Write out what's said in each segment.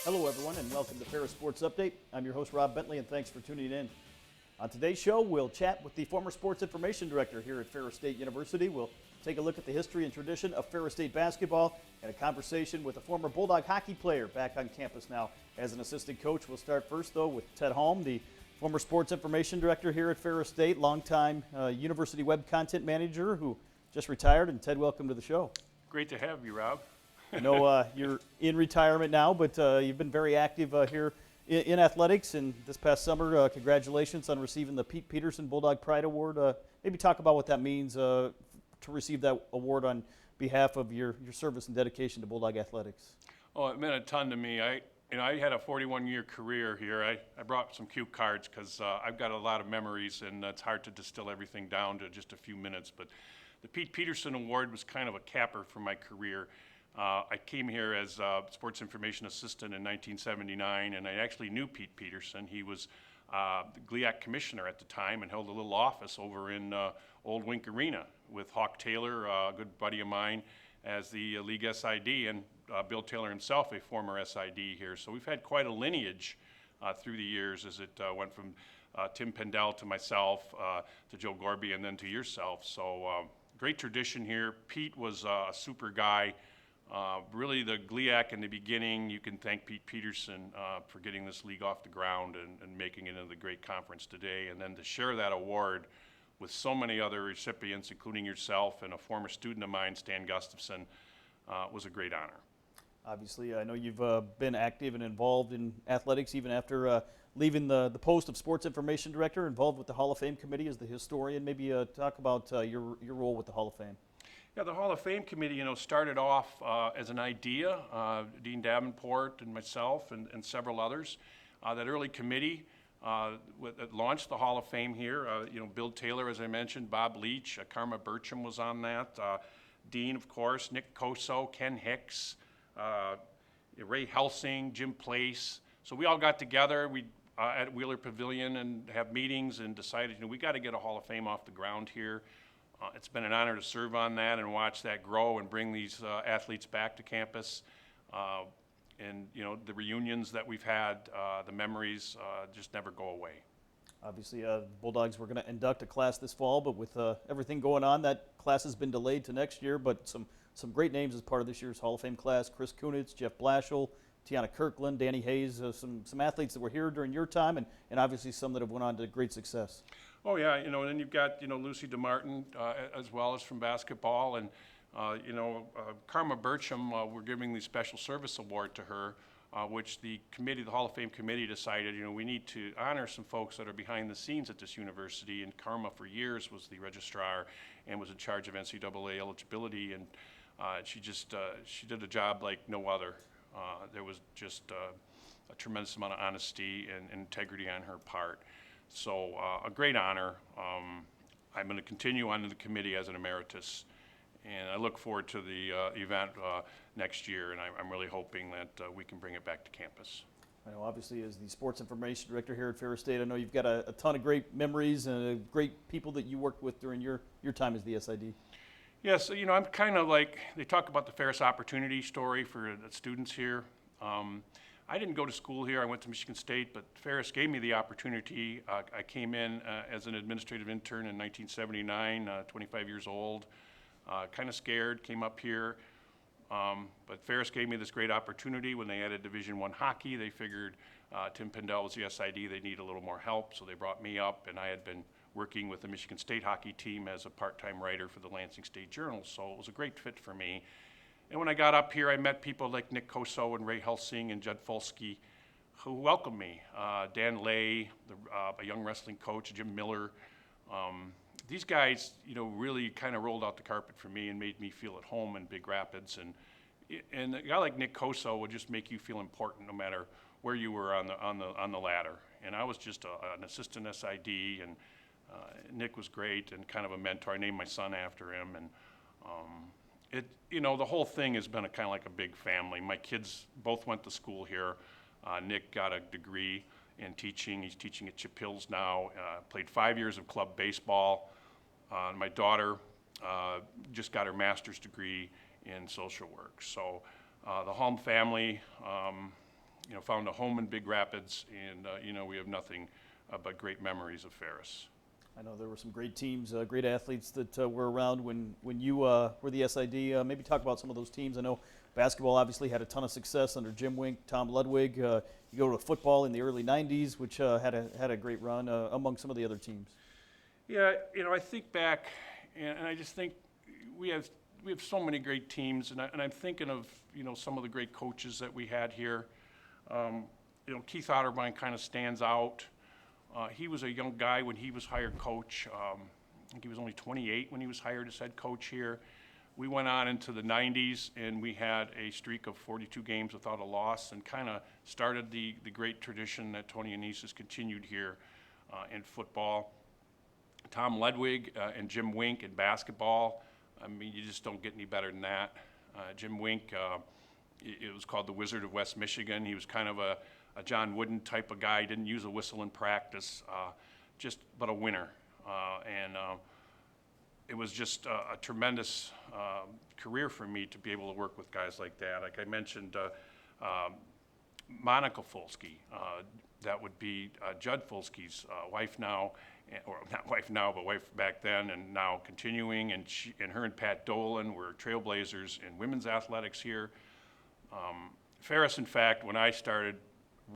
Hello, everyone, and welcome to Ferris Sports Update. I'm your host, Rob Bentley, and thanks for tuning in. On today's show, we'll chat with the former Sports Information Director here at Ferris State University. We'll take a look at the history and tradition of Ferris State basketball and a conversation with a former Bulldog hockey player back on campus now as an assistant coach. We'll start first, though, with Ted Holm, the former Sports Information Director here at Ferris State, longtime University Web Content Manager who just retired. And Ted, welcome to the show. Great to have you, Rob. I know you're in retirement now, but you've been very active here in athletics. And this past summer, congratulations on receiving the Pete Peterson Bulldog Pride Award. Maybe talk about what that means to receive that award on behalf of your service and dedication to Bulldog athletics. Oh, it meant a ton to me. I had a 41-year career here. I brought some cue cards because I've got a lot of memories, and it's hard to distill everything down to just a few minutes. But the Pete Peterson Award was kind of a capper for my career. I came here as a sports information assistant in 1979, and I actually knew Pete Peterson. He was the GLIAC commissioner at the time and held a little office over in Old Wink Arena with Hawk Taylor, a good buddy of mine, as the league SID, and Bill Taylor himself, a former SID here. So we've had quite a lineage through the years as it went from Tim Pendel to myself, to Joe Gorby, and then to yourself. So great tradition here. Pete was a super guy. Really the GLIAC in the beginning, you can thank Pete Peterson for getting this league off the ground and making it into the great conference today. And then to share that award with so many other recipients, including yourself and a former student of mine, Stan Gustafson, was a great honor. Obviously, I know you've been active and involved in athletics even after leaving the post of Sports Information Director, involved with the Hall of Fame Committee as the historian. Maybe talk about your role with the Hall of Fame. Yeah, the Hall of Fame Committee, started off as an idea. Dean Davenport and myself and several others. That early committee that launched the Hall of Fame here. Bill Taylor, as I mentioned, Bob Leach, Karma Burcham was on that. Dean, of course, Nick Coso, Ken Hicks, Ray Helsing, Jim Place. So we all got together at Wheeler Pavilion and have meetings and decided, we got to get a Hall of Fame off the ground here. It's been an honor to serve on that and watch that grow and bring these athletes back to campus. And the reunions that we've had, the memories just never go away. Obviously, Bulldogs were going to induct a class this fall, but with everything going on, that class has been delayed to next year. But some great names as part of this year's Hall of Fame class: Chris Kunitz, Jeff Blashill, Tiana Kirkland, Danny Hayes, some athletes that were here during your time, and obviously some that have went on to great success. Oh yeah, and then you've got Lucy DeMartin as well as from basketball, and Karma Burcham. We're giving the Special Service Award to her, which the Hall of Fame committee decided we need to honor some folks that are behind the scenes at this university. And Karma for years was the registrar and was in charge of NCAA eligibility, and she did a job like no other. There was just a tremendous amount of honesty and integrity on her part. So a great honor. I'm going to continue on to the committee as an emeritus, and I look forward to the event next year, and I'm really hoping that we can bring it back to campus. I know, obviously, as the Sports Information Director here at Ferris State, I know you've got a ton of great memories and great people that you worked with during your time as the SID. Yes, I'm kind of like, they talk about the Ferris opportunity story for the students here. I didn't go to school here. I went to Michigan State, but Ferris gave me the opportunity. I came in as an administrative intern in 1979, 25 years old, kind of scared, came up here. But Ferris gave me this great opportunity. When they added Division I hockey, they figured Tim Pendel was the SID. They need a little more help, so they brought me up, and I had been working with the Michigan State hockey team as a part-time writer for the Lansing State Journal, so it was a great fit for me. And when I got up here, I met people like Nick Coso and Ray Helsing and Judd Folsky, who welcomed me. Dan Lay, a young wrestling coach, Jim Miller. These guys, really kind of rolled out the carpet for me and made me feel at home in Big Rapids. And a guy like Nick Coso would just make you feel important no matter where you were on the ladder. And I was just an assistant SID, and Nick was great and kind of a mentor. I named my son after him, and the whole thing has been kind of like a big family. My kids both went to school here. Nick got a degree in teaching. He's teaching at Chip Hills now. Played 5 years of club baseball. My daughter just got her master's degree in social work. So the Holm family, found a home in Big Rapids, and we have nothing but great memories of Ferris. I know there were some great teams, great athletes that were around when you were the SID. Maybe talk about some of those teams. I know basketball obviously had a ton of success under Jim Wink, Tom Ludwig. You go to football in the early '90s, which had a great run among some of the other teams. Yeah, I think back, and I just think we have so many great teams, and I'm thinking of some of the great coaches that we had here. Keith Otterbein kind of stands out. He was a young guy when he was hired coach. I think he was only 28 when he was hired as head coach here. We went on into the 90s, and we had a streak of 42 games without a loss, and kind of started the great tradition that Tony Annese has continued here in football. Tom Ludwig and Jim Wink in basketball, I mean, you just don't get any better than that. Jim Wink, it was called the Wizard of West Michigan. He was kind of a John Wooden type of guy. Didn't use a whistle in practice, but a winner. And it was just a tremendous career for me to be able to work with guys like that. Like I mentioned, Monica Folsky, that would be Judd Folsky's wife now, or not wife now, but wife back then, and now continuing. And her and Pat Dolan were trailblazers in women's athletics here. Ferris, in fact, when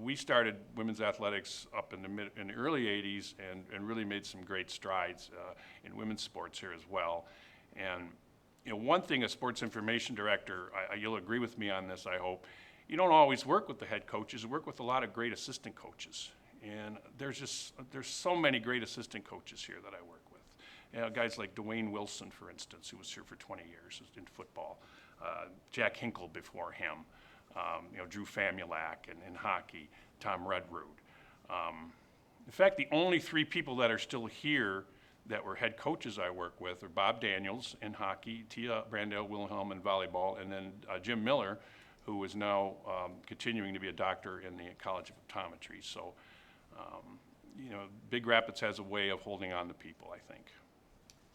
we started women's athletics up in the early '80s, and really made some great strides in women's sports here as well. And one thing, as sports information director, you'll agree with me on this, I hope. You don't always work with the head coaches. You work with a lot of great assistant coaches, and there's so many great assistant coaches here that I work with. Guys like Dwayne Wilson, for instance, who was here for 20 years in football. Jack Hinkle before him. Drew Famulak in hockey, Tom Redrood. In fact, the only three people that are still here that were head coaches I work with are Bob Daniels in hockey, Tia Brandel Wilhelm in volleyball, and then Jim Miller, who is now continuing to be a doctor in the College of Optometry. So, Big Rapids has a way of holding on to people, I think.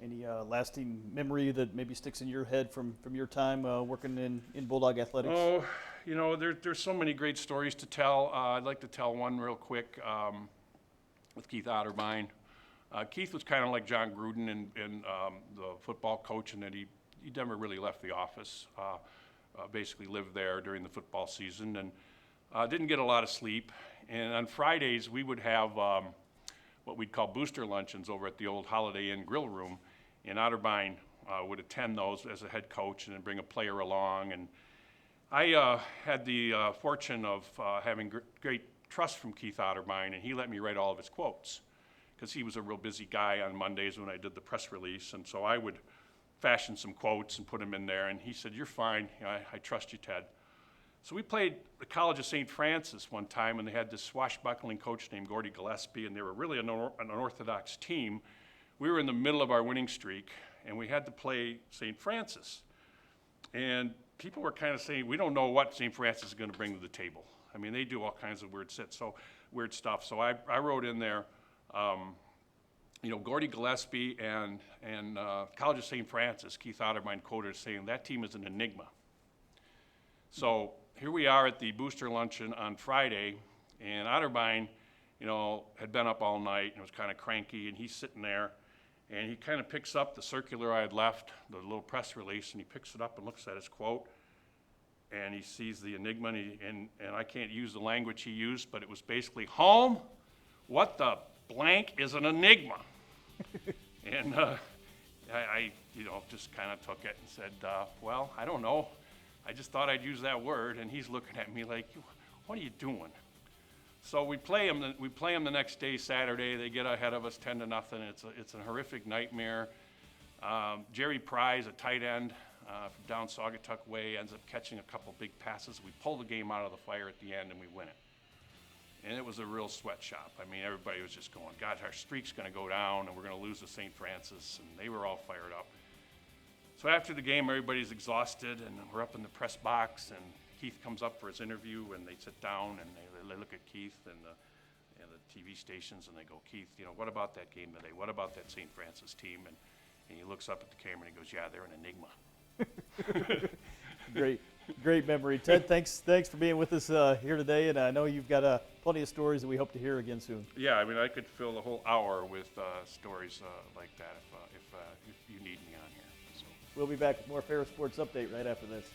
Any lasting memory that maybe sticks in your head from your time working in Bulldog Athletics? Oh, there's so many great stories to tell. I'd like to tell one real quick with Keith Otterbein. Keith was kind of like John Gruden in the football coach, in that he never really left the office. Basically lived there during the football season, and didn't get a lot of sleep. And on Fridays, we would have what we'd call booster luncheons over at the old Holiday Inn grill room. And Otterbein would attend those as a head coach and then bring a player along. And I had the fortune of having great trust from Keith Otterbein, and he let me write all of his quotes, because he was a real busy guy on Mondays when I did the press release. And so I would fashion some quotes and put them in there, and he said, "You're fine, I trust you, Ted." So we played the College of St. Francis one time, and they had this swashbuckling coach named Gordy Gillespie, and they were really an unorthodox team. We were in the middle of our winning streak, and we had to play St. Francis. And people were kind of saying, we don't know what St. Francis is going to bring to the table. I mean, they do all kinds of weird stuff. So I wrote in there, Gordy Gillespie and College of St. Francis, Keith Otterbein quoted saying, "That team is an enigma." So here we are at the booster luncheon on Friday, and Otterbein, had been up all night and was kind of cranky, and he's sitting there, and he kind of picks up the circular I had left, the little press release, and he picks it up and looks at his quote, and he sees the enigma, and I can't use the language he used, but it was basically, "Home, what the blank is an enigma?" And I just kind of took it and said, well, I don't know. I just thought I'd use that word. And he's looking at me like, "What are you doing?" So we play them the next day, Saturday. They get ahead of us 10-0. It's a horrific nightmare. Jerry Prize, a tight end from down Saugatuck Way, ends up catching a couple big passes. We pull the game out of the fire at the end, and we win it. And it was a real sweatshop. I mean, everybody was just going, "God, our streak's going to go down, and we're going to lose to St. Francis." And they were all fired up. So after the game, everybody's exhausted, and we're up in the press box, and Keith comes up for his interview, and they sit down, and they look at Keith and the TV stations, and they go, "Keith, what about that game today? What about that St. Francis team?" And he looks up at the camera, and he goes, "Yeah, they're an enigma." Great, Great memory. Ted, thanks for being with us here today, and I know you've got plenty of stories that we hope to hear again soon. Yeah, I mean, I could fill the whole hour with stories like that if you need me on here. So. We'll be back with more Ferris Sports Update right after this.